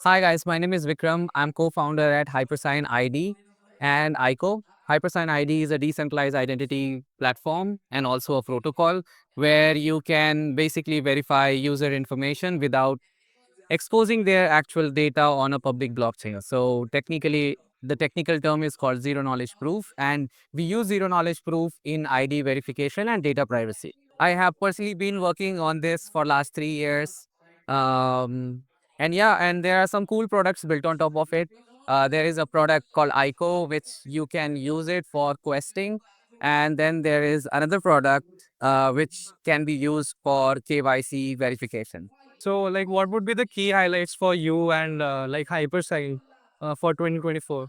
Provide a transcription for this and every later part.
Hi guys, my name is Vikram. I'm co-founder at Hypersign ID and ICO. Hypersign ID is a decentralized identity platform and also a protocol where you can basically verify user information without exposing their actual data on a public blockchain. So technically, the technical term is called zero knowledge proof, and we use zero knowledge proof in ID verification and data privacy. I have personally been working on this for last 3 years. Um, and yeah, and there are some cool products built on top of it. There is a product called ICO, which you can use it for questing. And then there is another product which can be used for KYC verification. So, like, what would be the key highlights for you and like Hypersign for 2024?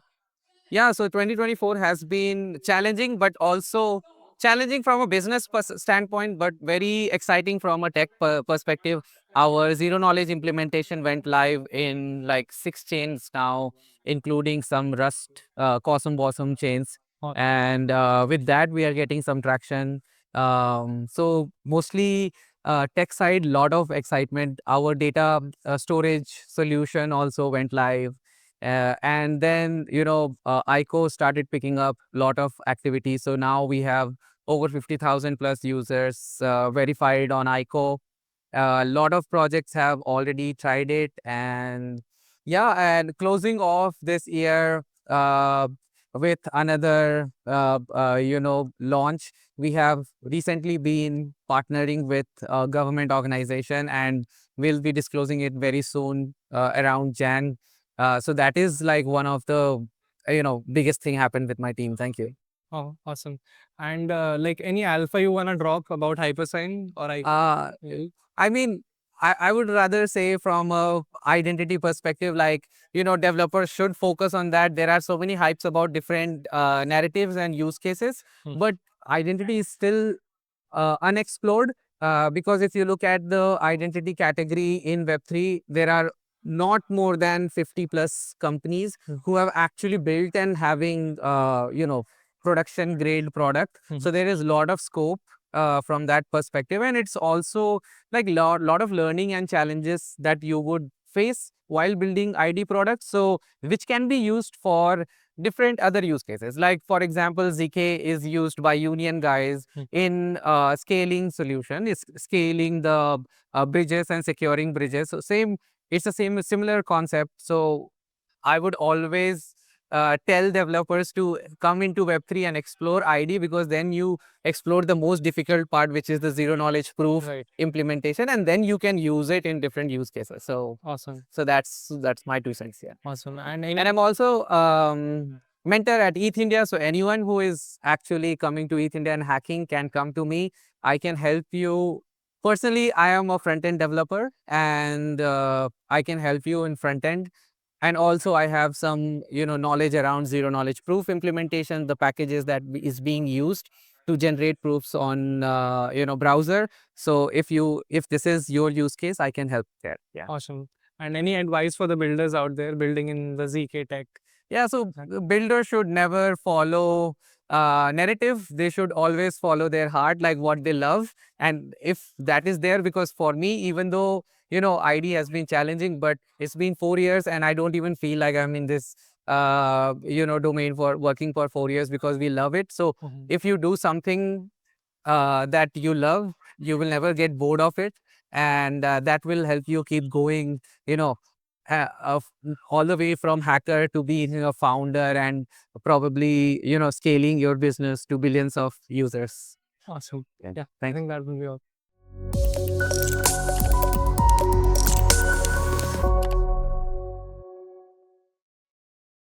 Yeah, so 2024 has been challenging, but also challenging from a business standpoint, but very exciting from a tech perspective. Our zero knowledge implementation went live in like 6 chains now, including some Rust, Cosm Bosom chains. Or- And with that, we are getting some traction. So mostly tech side, lot of excitement. Our data storage solution also went live, and then, ICO started picking up a lot of activity. So now we have over 50,000 plus users verified on ICO. A lot of projects have already tried it. And yeah, and closing off this year with another, launch. We have recently been partnering with a government organization, and we'll be disclosing it very soon around Jan. So that is like one of the, biggest thing happened with my team. Thank you. Oh, awesome. And like any alpha you wanna drop about Hypersign or I? Uh, Yeah. I mean, I would rather say from a identity perspective, like, developers should focus on that. There are so many hypes about different narratives and use cases, Hmm. but identity is still unexplored. Because if you look at the identity category in Web3, there are not more than 50 plus companies Hmm. who have actually built and having, production grade product. Hmm. So there is a lot of scope from that perspective. And it's also like lot of learning and challenges that you would face while building ID products. So which can be used for different other use cases. Like for example, ZK is used by union guys Hmm. in scaling solution, is scaling the bridges and securing bridges. So same, it's the same similar concept. So I would always tell developers to come into Web3 and explore ID, because then you explore the most difficult part, which is the zero knowledge proof Right. implementation, and then you can use it in different use cases. So, Awesome. that's my 2 cents here. Awesome. And I'm also mentor at ETH India. So anyone who is actually coming to ETH India and hacking can come to me. I can help you. Personally, I am a front end developer, and I can help you in front end. And also I have some, knowledge around zero knowledge proof implementation, the packages that is being used to generate proofs on, browser. So if this is your use case, I can help there. Yeah. Awesome. And any advice for the builders out there building in the ZK tech? Yeah, so the builder should never follow narrative. They should always follow their heart, like what they love. And if that is there, because for me, even though, ID has been challenging, but it's been 4 years and I don't even feel like I'm in this, domain for working for 4 years, because we love it. So Mhm. if you do something that you love, you will never get bored of it. And that will help you keep going, you know, all the way from hacker to being a founder, and probably, scaling your business to billions of users. Awesome. Yeah. Yeah, I Thank think that will be all.